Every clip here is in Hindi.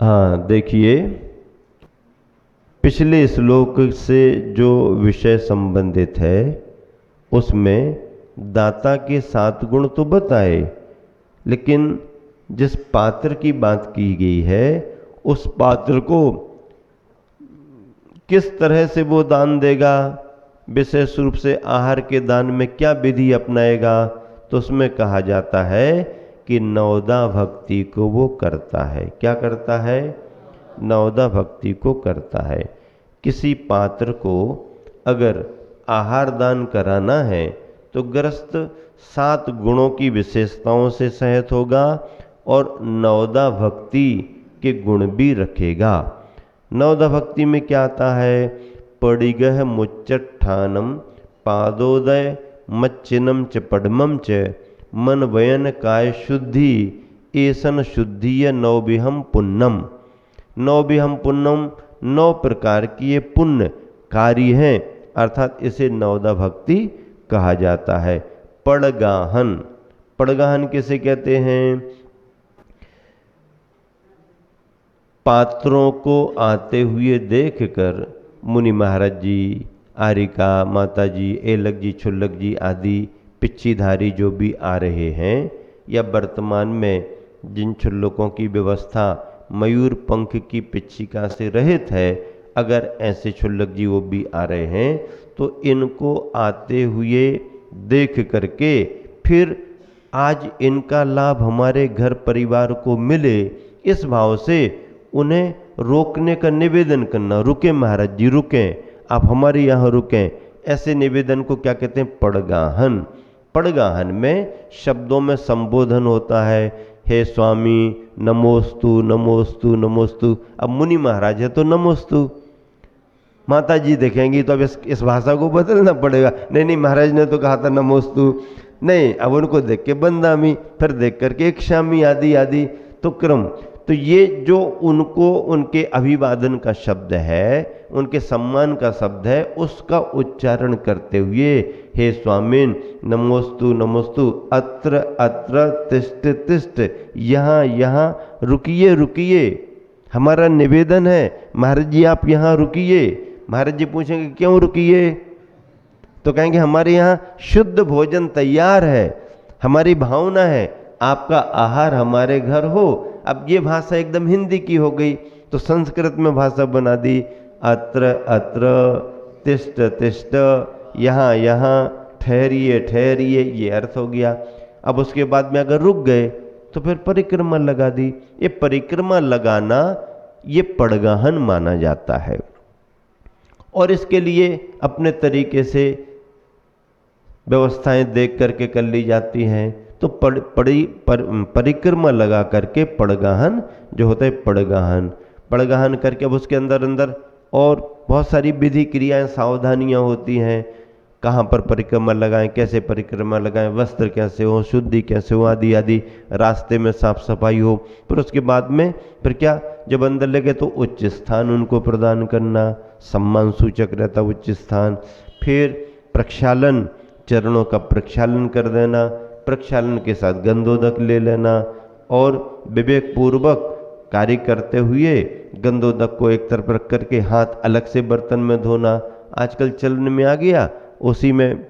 हाँ देखिए, पिछले श्लोक से जो विषय संबंधित है उसमें दाता के 7 गुण तो बताए, लेकिन जिस पात्र की बात की गई है उस पात्र को किस तरह से वो दान देगा, विशेष रूप से आहार के दान में क्या विधि अपनाएगा, तो उसमें कहा जाता है कि नवदा भक्ति को वो करता है। क्या करता है? नवदा भक्ति को करता है। किसी पात्र को अगर आहार दान कराना है तो गृहस्थ 7 गुणों की विशेषताओं से सहित होगा और नवदा भक्ति के गुण भी रखेगा। नवदा भक्ति में क्या आता है? पडिगह मुच्चट्ठानम पादोदय मच्चिनम च पद्मम च मन वयन काय शुद्धि एसन शुद्धिय नवविहम पुण्यम। नवविहम पुण्यम 9 प्रकार की ये पुण्य कार्य हैं, अर्थात इसे नवदा भक्ति कहा जाता है। पड़गाहन, पड़गाहन किसे कहते हैं? पात्रों को आते हुए देखकर मुनि महाराज जी, आरिका माता जी, एलक जी, छुल्लक जी आदि पिच्चीधारी जो भी आ रहे हैं, या वर्तमान में जिन छुल्लकों की व्यवस्था मयूर पंख की पिच्चिका से रहित है, अगर ऐसे छुल्लक जी वो भी आ रहे हैं तो इनको आते हुए देख करके फिर आज इनका लाभ हमारे घर परिवार को मिले, इस भाव से उन्हें रोकने का निवेदन करना। रुके महाराज जी, रुकें, आप हमारे यहाँ रुकें, ऐसे निवेदन को क्या कहते हैं? पड़गाहन। पड़गाहन में शब्दों में संबोधन होता है, हे स्वामी नमोस्तु नमोस्तु नमोस्तु। अब मुनि महाराज है तो नमोस्तु, माता जी देखेंगी तो अब इस भाषा को बदलना पड़ेगा। नहीं नहीं, महाराज ने तो कहा था नमोस्तु, नहीं, अब उनको देख के बंदामी, फिर देख करके एक शामी आदि आदि, तो क्रम। तो ये जो उनको उनके अभिवादन का शब्द है, उनके सम्मान का शब्द है, उसका उच्चारण करते हुए हे स्वामिन नमोस्तु नमोस्तु, अत्र अत्र तिष्ठ तिष्ठ, यहाँ यहाँ रुकिए रुकिए, हमारा निवेदन है महाराज जी आप यहाँ रुकिए। महाराज जी पूछेंगे क्यों रुकिए? तो कहेंगे हमारे यहाँ शुद्ध भोजन तैयार है, हमारी भावना है आपका आहार हमारे घर हो। अब ये भाषा एकदम हिंदी की हो गई, तो संस्कृत में भाषा बना दी, अत्र अत्र तिष्ठ तिष्ठ, यहाँ यहाँ, ठहरिए ठहरिए, ये अर्थ हो गया। अब उसके बाद में अगर रुक गए तो फिर परिक्रमा लगा दी। ये परिक्रमा लगाना ये पड़गाहन माना जाता है, और इसके लिए अपने तरीके से व्यवस्थाएं देख करके कर ली जाती हैं। तो परिक्रमा लगा करके पड़गाहन जो होता है, पड़गाहन करके अब उसके अंदर अंदर और बहुत सारी विधि क्रियाएं सावधानियां होती हैं, कहाँ पर परिक्रमा लगाएं, कैसे परिक्रमा लगाएं, वस्त्र कैसे हो, शुद्धि कैसे हो, आदि आदि, रास्ते में साफ सफाई हो। फिर उसके बाद में फिर क्या, जब अंदर लगे तो उच्च स्थान उनको प्रदान करना, सम्मान सूचक रहता उच्च स्थान। फिर प्रक्षालन, चरणों का प्रक्षालन कर देना, प्रक्षालन के साथ गंधोदक ले लेना, और विवेक पूर्वक कार्य करते हुए गंधोदक को एक तरफ रख करके हाथ अलग से बर्तन में धोना। आजकल चलन में आ गया, उसी में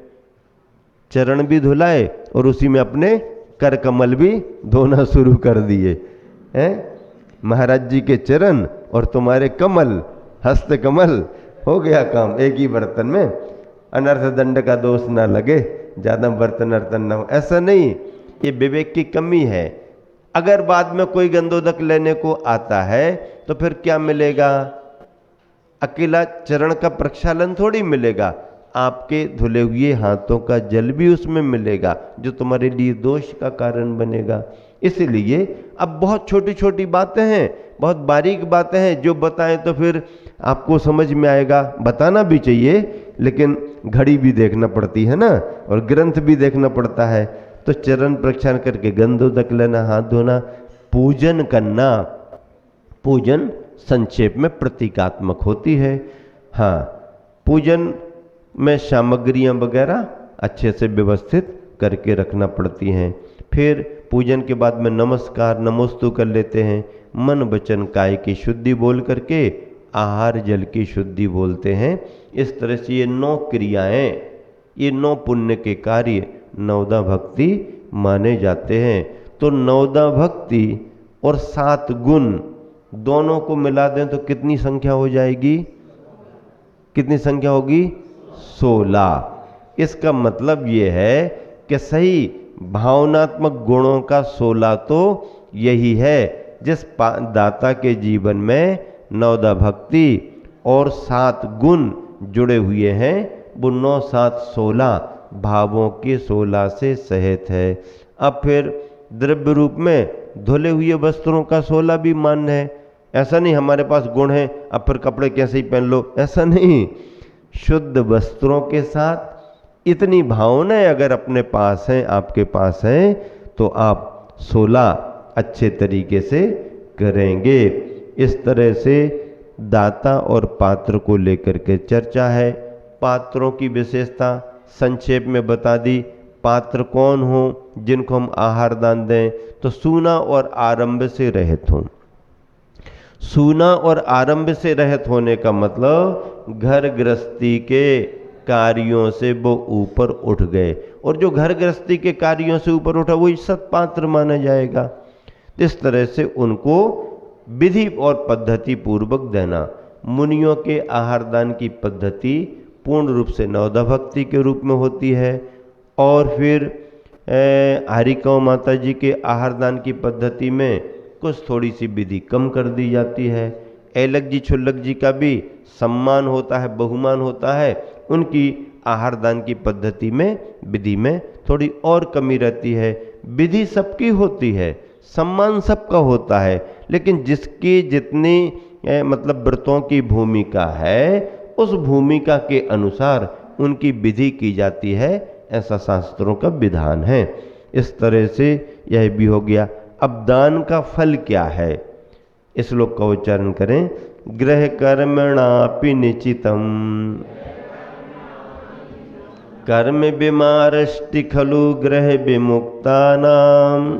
चरण भी धुलाए और उसी में अपने कर कमल भी धोना शुरू कर दिए हैं। महाराज जी के चरण और तुम्हारे कमल, हस्त कमल, हो गया काम एक ही बर्तन में। अनर्थ दंड का दोष ना लगे, ज़्यादा बर्तन अर्तन ना हो, ऐसा नहीं, ये विवेक की कमी है। अगर बाद में कोई गंधोदक लेने को आता है तो फिर क्या मिलेगा? अकेला चरण का प्रक्षालन थोड़ी मिलेगा, आपके धुले हुए हाथों का जल भी उसमें मिलेगा, जो तुम्हारे लिए दोष का कारण बनेगा। इसलिए अब बहुत छोटी छोटी बातें हैं, बहुत बारीक बातें हैं, जो बताएं तो फिर आपको समझ में आएगा, बताना भी चाहिए, लेकिन घड़ी भी देखना पड़ती है ना, और ग्रंथ भी देखना पड़ता है। तो चरण प्रक्षालन करके गंधोदक लेना, हाथ धोना, पूजन करना। पूजन संक्षेप में प्रतीकात्मक होती है। हाँ, पूजन में सामग्रियां वगैरह अच्छे से व्यवस्थित करके रखना पड़ती हैं। फिर पूजन के बाद में नमस्कार नमोस्तु कर लेते हैं। मन वचन काय की शुद्धि बोल करके आहार जल की शुद्धि बोलते हैं। इस तरह से ये 9 क्रियाएं, ये 9 पुण्य के कार्य नवदा भक्ति माने जाते हैं। तो नवदा भक्ति और 7 गुण दोनों को मिला दें तो कितनी संख्या हो जाएगी? कितनी संख्या होगी? 16। इसका मतलब ये है कि सही भावनात्मक गुणों का 16 तो यही है। जिस दाता के जीवन में नवदा भक्ति और 7 गुण जुड़े हुए हैं वो 9, 7, 16 भावों के 16 से सहित है। अब फिर द्रव्य रूप में धुले हुए वस्त्रों का 16 भी मान्य है। ऐसा नहीं हमारे पास गुण है अब फिर कपड़े कैसे ही पहन लो, ऐसा नहीं। शुद्ध वस्त्रों के साथ इतनी भावनाएं अगर अपने पास हैं, आपके पास हैं, तो आप 16 अच्छे तरीके से करेंगे। इस तरह से दाता और पात्र को लेकर के चर्चा है। पात्रों की विशेषता संक्षेप में बता दी। पात्र कौन हो जिनको हम आहार दान दें? तो सूना और आरंभ से रहित हों। सूना और आरंभ से रहित होने का मतलब घर गृहस्थी के कार्यों से वो ऊपर उठ गए, और जो घर गृहस्थी के कार्यों से ऊपर उठा वही सत्पात्र माना जाएगा। इस तरह से उनको विधि और पद्धति पूर्वक देना। मुनियों के आहार दान की पद्धति पूर्ण रूप से नवदा भक्ति के रूप में होती है, और फिर हरिकाओं माता जी के आहार दान की पद्धति में कुछ थोड़ी सी विधि कम कर दी जाती है। ऐलक जी छुल्लक जी का भी सम्मान होता है, बहुमान होता है। उनकी आहार दान की पद्धति में विधि में थोड़ी और कमी रहती है। विधि सबकी होती है, सम्मान सबका होता है, लेकिन जिसकी जितनी मतलब व्रतों की भूमिका है उस भूमिका के अनुसार उनकी विधि की जाती है, ऐसा शास्त्रों का विधान है। इस तरह से यह भी हो गया। अब दान का फल क्या है, इस श्लोक का उच्चारण करें। गृह कर्मणापि निचितम कर्म विमारष्टि खलु गृह विमुक्तानाम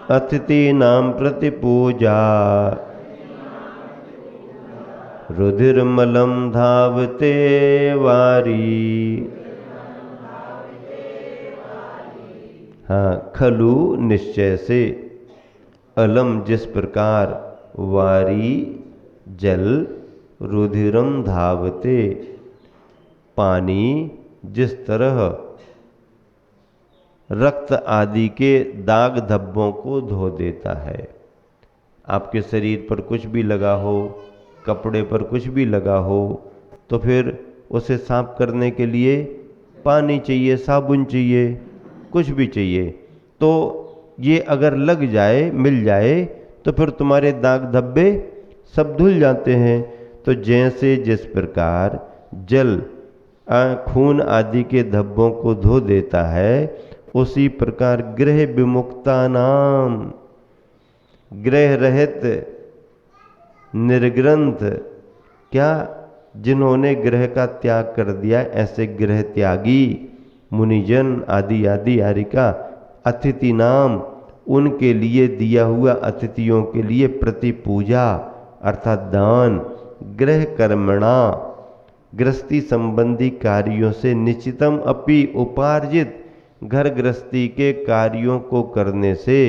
अतिथीनां प्रति पूजा रुधिर्मलं धावते वारी। हाँ, खलु निश्चय से, अलम जिस प्रकार, वारी जल, रुधिरम धावते पानी जिस तरह रक्त आदि के दाग धब्बों को धो देता है। आपके शरीर पर कुछ भी लगा हो, कपड़े पर कुछ भी लगा हो, तो फिर उसे साफ करने के लिए पानी चाहिए, साबुन चाहिए, कुछ भी चाहिए। तो ये अगर लग जाए, मिल जाए, तो फिर तुम्हारे दाग धब्बे सब धुल जाते हैं। तो जैसे जिस प्रकार जल खून आदि के धब्बों को धो देता है, उसी प्रकार गृह विमुक्ता नाम, गृह रहित निर्ग्रंथ, क्या जिन्होंने गृह का त्याग कर दिया, ऐसे गृह त्यागी मुनिजन आदि आदि आरिका, अतिथि नाम, उनके लिए दिया हुआ, अतिथियों के लिए प्रति पूजा अर्थात दान, गृह कर्मणा, गृहस्थी संबंधी कार्यों से, निश्चितम अपि उपार्जित, घर गृहस्थी के कार्यों को करने से,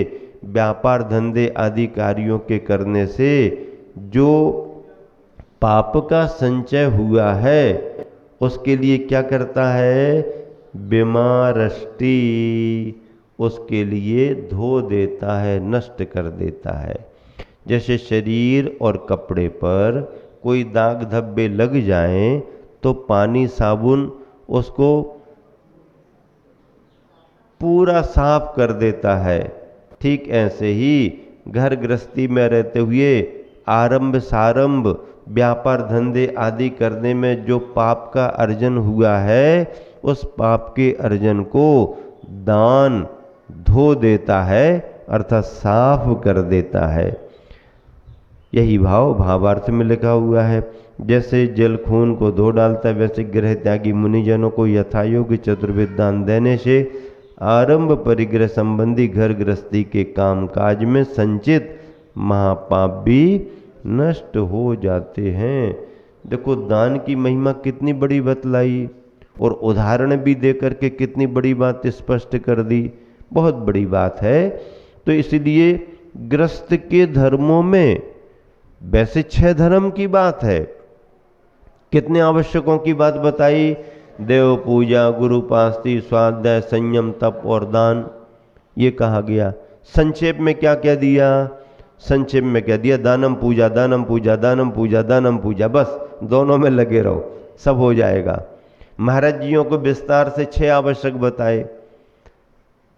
व्यापार धंधे आदि कार्यों के करने से जो पाप का संचय हुआ है उसके लिए क्या करता है? विमारष्टि, उसके लिए धो देता है, नष्ट कर देता है। जैसे शरीर और कपड़े पर कोई दाग धब्बे लग जाएं तो पानी साबुन उसको पूरा साफ कर देता है, ठीक ऐसे ही घर गृहस्थी में रहते हुए आरंभ सारंभ व्यापार धंधे आदि करने में जो पाप का अर्जन हुआ है, उस पाप के अर्जन को दान धो देता है, अर्थात साफ कर देता है। यही भाव भावार्थ में लिखा हुआ है। जैसे जल खून को धो डालता है, वैसे गृह त्यागी मुनिजनों को यथायोग्य चतुर्विध दान देने से आरंभ परिग्रह संबंधी घर गृहस्थी के काम काज में संचित महापाप भी नष्ट हो जाते हैं। देखो दान की महिमा कितनी बड़ी बतलाई और उदाहरण भी दे करके कितनी बड़ी बात स्पष्ट कर दी, बहुत बड़ी बात है। तो इसलिए गृहस्थ के धर्मों में वैसे 6 धर्म की बात है, कितने आवश्यकों की बात बताई, देव पूजा, गुरु पास्ती, स्वाध्याय, संयम, तप और दान, ये कहा गया। संक्षेप में क्या क्या दिया, संक्षेप में क्या दिया, दानम पूजा, दानम पूजा, दानम पूजा, दानम पूजा, बस दोनों में लगे रहो, सब हो जाएगा। महाराज जियों को विस्तार से 6 आवश्यक बताए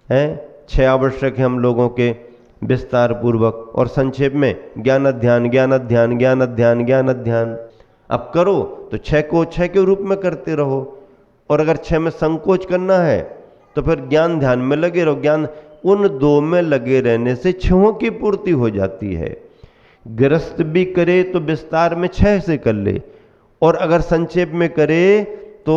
हैं, 6 आवश्यक है हम लोगों के विस्तार पूर्वक, और संक्षेप में ज्ञान ध्यान, ज्ञान ध्यान, ज्ञान ध्यान, ज्ञान ध्यान। अब करो तो 6 को 6 के रूप में करते रहो, और अगर 6 में संकोच करना है तो फिर ज्ञान ध्यान में लगे रहो। ज्ञान उन 2 में लगे रहने से 6 की पूर्ति हो जाती है। गृहस्थ भी करे तो विस्तार में 6 से कर ले, और अगर संक्षेप में करे तो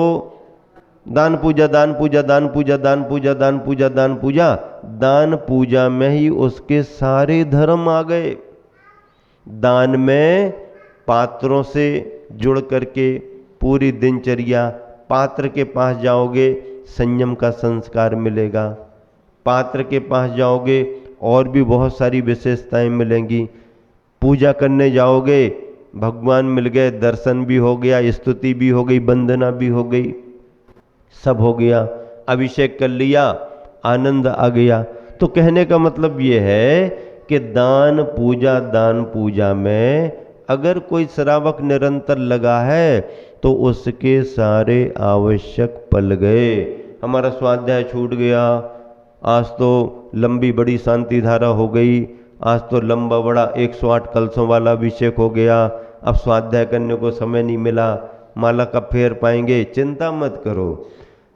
दान पूजा, दान पूजा, दान पूजा, दान पूजा, दान पूजा, दान पूजा, दान पूजा में ही उसके सारे धर्म आ गए। दान में पात्रों से जुड़ करके पूरी दिनचर्या, पात्र के पास जाओगे संयम का संस्कार मिलेगा, पात्र के पास जाओगे और भी बहुत सारी विशेषताएं मिलेंगी, पूजा करने जाओगे भगवान मिल गए, दर्शन भी हो गया, स्तुति भी हो गई, वंदना भी हो गई, सब हो गया, अभिषेक कर लिया, आनंद आ गया। तो कहने का मतलब ये है कि दान पूजा में अगर कोई श्रावक निरंतर लगा है तो उसके सारे आवश्यक पल गए। हमारा स्वाध्याय छूट गया, आज तो लंबी बड़ी शांति धारा हो गई, आज तो लंबा बड़ा 108 कलशों वाला अभिषेक हो गया, अब स्वाध्याय करने को समय नहीं मिला, माला कब फेर पाएंगे। चिंता मत करो,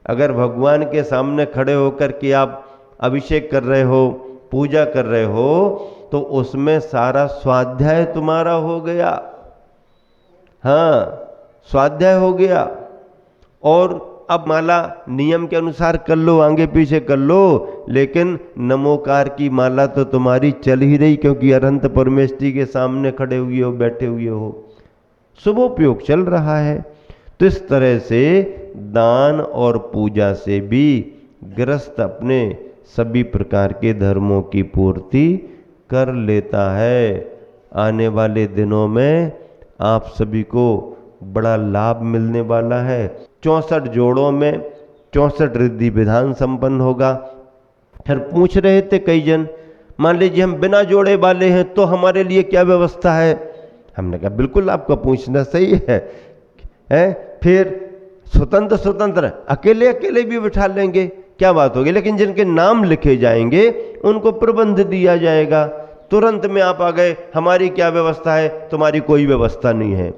अगर भगवान के सामने खड़े होकर के आप अभिषेक कर रहे हो, पूजा कर रहे हो, तो उसमें सारा स्वाध्याय तुम्हारा हो गया। हाँ, स्वाध्याय हो गया। और अब माला नियम के अनुसार कर लो, आगे पीछे कर लो, लेकिन नमोकार की माला तो तुम्हारी चल ही रही, क्योंकि अनंत परमेष्ठी के सामने खड़े हुए हो, बैठे हुए हो, शुभोपयोग चल रहा है। तो इस तरह से दान और पूजा से भी गृहस्थ अपने सभी प्रकार के धर्मों की पूर्ति कर लेता है। आने वाले दिनों में आप सभी को बड़ा लाभ मिलने वाला है। 64 जोड़ों में 64 रिद्धि विधान संपन्न होगा। फिर पूछ रहे थे कई जन, मान लीजिए हम बिना जोड़े वाले हैं तो हमारे लिए क्या व्यवस्था है। हमने कहा बिल्कुल आपका पूछना सही है। फिर स्वतंत्र अकेले अकेले भी बिठा लेंगे, क्या बात होगी, लेकिन जिनके नाम लिखे जाएंगे उनको प्रबंध दिया जाएगा। तुरंत में आप आ गए, हमारी क्या व्यवस्था है, तुम्हारी कोई व्यवस्था नहीं है।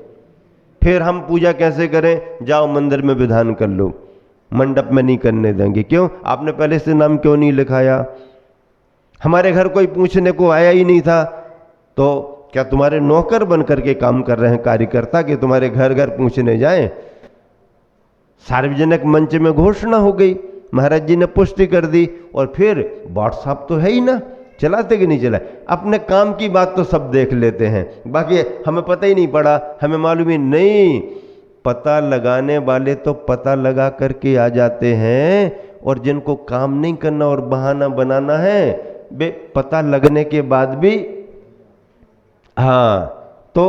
फिर हम पूजा कैसे करें, जाओ मंदिर में विधान कर लो, मंडप में नहीं करने देंगे। क्यों, आपने पहले से नाम क्यों नहीं लिखाया। हमारे घर कोई पूछने को आया ही नहीं था, तो क्या तुम्हारे नौकर बन करके काम कर रहे हैं कार्यकर्ता कि तुम्हारे घर घर पूछने जाएं। सार्वजनिक मंच में घोषणा हो गई, महाराज जी ने पुष्टि कर दी, और फिर व्हाट्सएप तो है ही ना, चलाते कि नहीं चला। अपने काम की बात तो सब देख लेते हैं, बाकी हमें पता ही नहीं पड़ा, हमें मालूम ही नहीं। पता लगाने वाले तो पता लगा करके आ जाते हैं, और जिनको काम नहीं करना और बहाना बनाना है वे पता लगने के बाद भी, हाँ, तो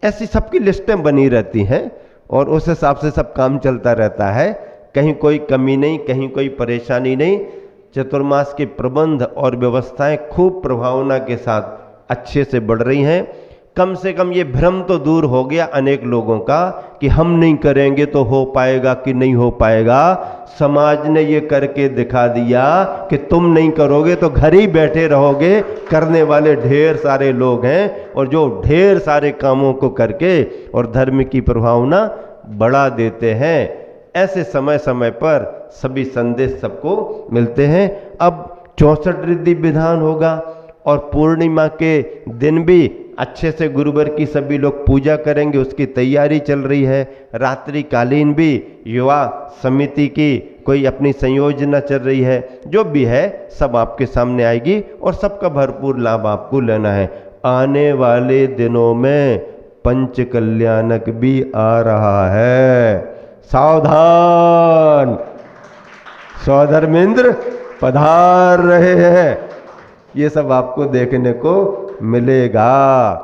ऐसी सबकी लिस्टें बनी रहती हैं और उस हिसाब से सब काम चलता रहता है। कहीं कोई कमी नहीं, कहीं कोई परेशानी नहीं। चतुर्मास के प्रबंध और व्यवस्थाएं खूब प्रभावना के साथ अच्छे से बढ़ रही हैं। कम से कम ये भ्रम तो दूर हो गया अनेक लोगों का कि हम नहीं करेंगे तो हो पाएगा कि नहीं हो पाएगा। समाज ने ये करके दिखा दिया कि तुम नहीं करोगे तो घर ही बैठे रहोगे। करने वाले ढेर सारे लोग हैं, और जो ढेर सारे कामों को करके और धर्म की प्रभावना बढ़ा देते हैं। ऐसे समय समय पर सभी संदेश सबको मिलते हैं। अब 64 रिद्धि विधान होगा, और पूर्णिमा के दिन भी अच्छे से गुरुवर की सभी लोग पूजा करेंगे, उसकी तैयारी चल रही है। रात्रिकालीन भी युवा समिति की कोई अपनी संयोजना चल रही है। जो भी है सब आपके सामने आएगी और सबका भरपूर लाभ आपको लेना है। आने वाले दिनों में पंच कल्याणक भी आ रहा है, सावधान। स्वधर्मेंद्र पधार रहे हैं, ये सब आपको देखने को मिलेगा।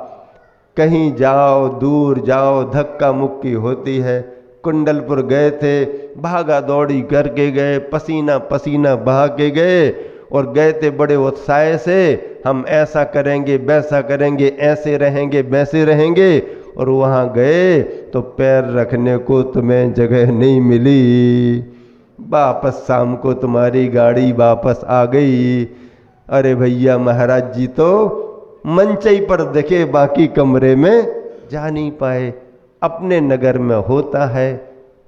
कहीं जाओ, दूर जाओ, धक्का मुक्की होती है। कुंडलपुर गए थे, भागा दौड़ी करके गए, पसीना पसीना बहा के गए और गए थे बड़े उत्साह से, हम ऐसा करेंगे वैसा करेंगे, ऐसे रहेंगे वैसे रहेंगे। और वहाँ गए तो पैर रखने को तुम्हें जगह नहीं मिली। वापस शाम को तुम्हारी गाड़ी वापस आ गई। अरे भैया महाराज जी तो मंचई पर देखे, बाकी कमरे में जा नहीं पाए। अपने नगर में होता है,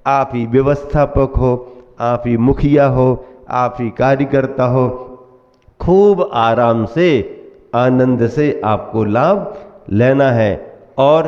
आप ही व्यवस्थापक हो, आप ही मुखिया हो, आप ही कार्यकर्ता हो, खूब आराम से आनंद से आपको लाभ लेना है। और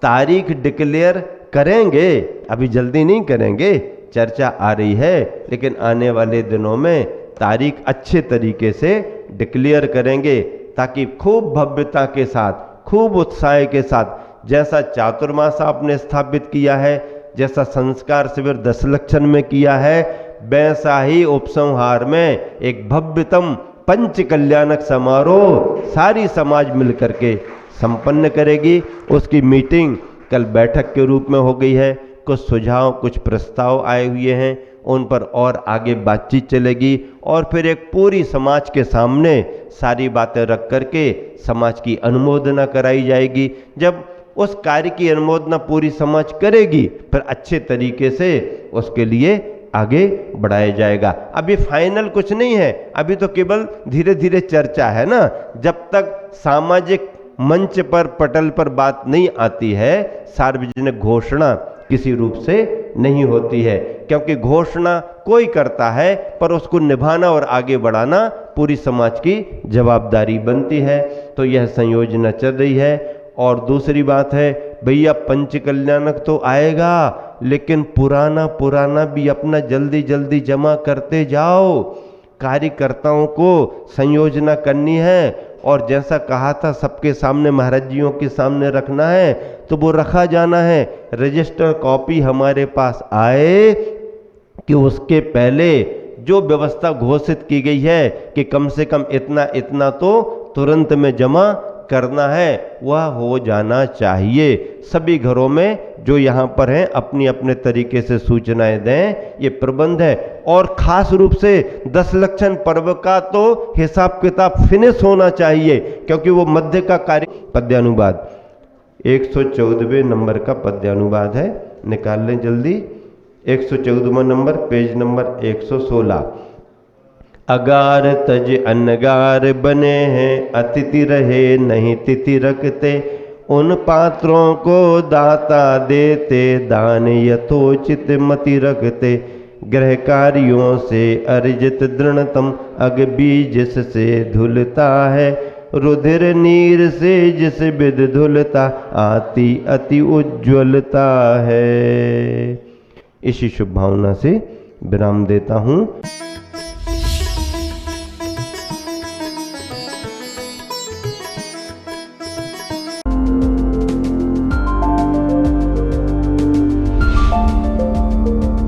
तारीख डिक्लेयर करेंगे, अभी जल्दी नहीं करेंगे, चर्चा आ रही है, लेकिन आने वाले दिनों में तारीख अच्छे तरीके से डिक्लेयर करेंगे, ताकि खूब भव्यता के साथ, खूब उत्साह के साथ, जैसा चातुर्मास आपने स्थापित किया है, जैसा संस्कार शिविर दशलक्षण में किया है, वैसा ही उपसंहार में एक भव्यतम पंच कल्याणक समारोह सारी समाज मिलकर के संपन्न करेगी। उसकी मीटिंग कल बैठक के रूप में हो गई है। कुछ सुझाव, कुछ प्रस्ताव आए हुए हैं, उन पर और आगे बातचीत चलेगी और फिर एक पूरी समाज के सामने सारी बातें रख करके समाज की अनुमोदना कराई जाएगी। जब उस कार्य की अनुमोदना पूरी समाज करेगी, फिर अच्छे तरीके से उसके लिए आगे बढ़ाया जाएगा। अभी फाइनल कुछ नहीं है, अभी तो केवल धीरे धीरे चर्चा है ना। जब तक सामाजिक मंच पर, पटल पर बात नहीं आती है, सार्वजनिक घोषणा किसी रूप से नहीं होती है, क्योंकि घोषणा कोई करता है पर उसको निभाना और आगे बढ़ाना पूरी समाज की जवाबदारी बनती है। तो यह संयोजना चल रही है। और दूसरी बात है, भैया पंच कल्याणक तो आएगा, लेकिन पुराना पुराना भी अपना जल्दी जल्दी जमा करते जाओ। कार्यकर्ताओं को संयोजना करनी है और जैसा कहा था सबके सामने, महाराज जियों के सामने रखना है, तो वो रखा जाना है। रजिस्टर कॉपी हमारे पास आए कि उसके पहले जो व्यवस्था घोषित की गई है कि कम से कम इतना इतना तो तुरंत में जमा करना है, वह हो जाना चाहिए। सभी घरों में जो यहाँ पर हैं अपनी अपने तरीके से सूचनाएं दें, ये प्रबंध है। और खास रूप से दशलक्षण पर्व का तो हिसाब किताब फिनिश होना चाहिए, क्योंकि वो मध्य का कार्य। पद्यानुवाद 114वें नंबर का पद्यानुवाद है, निकाल लें जल्दी। 114वां नंबर, पेज नंबर 116। अगार तज अनगार बने हैं, अतिथि रहे नहीं तिथि रखते, उन पात्रों को दाता देते, दान यथोचित मति रखते, ग्रह कार्यों से अर्जित दृढ़तम अग बीज जिससे धुलता है, रुधिर नीर से जिस विध धुलता, आती अति उज्ज्वलता है। इसी शुभ भावना से विराम देता हूँ।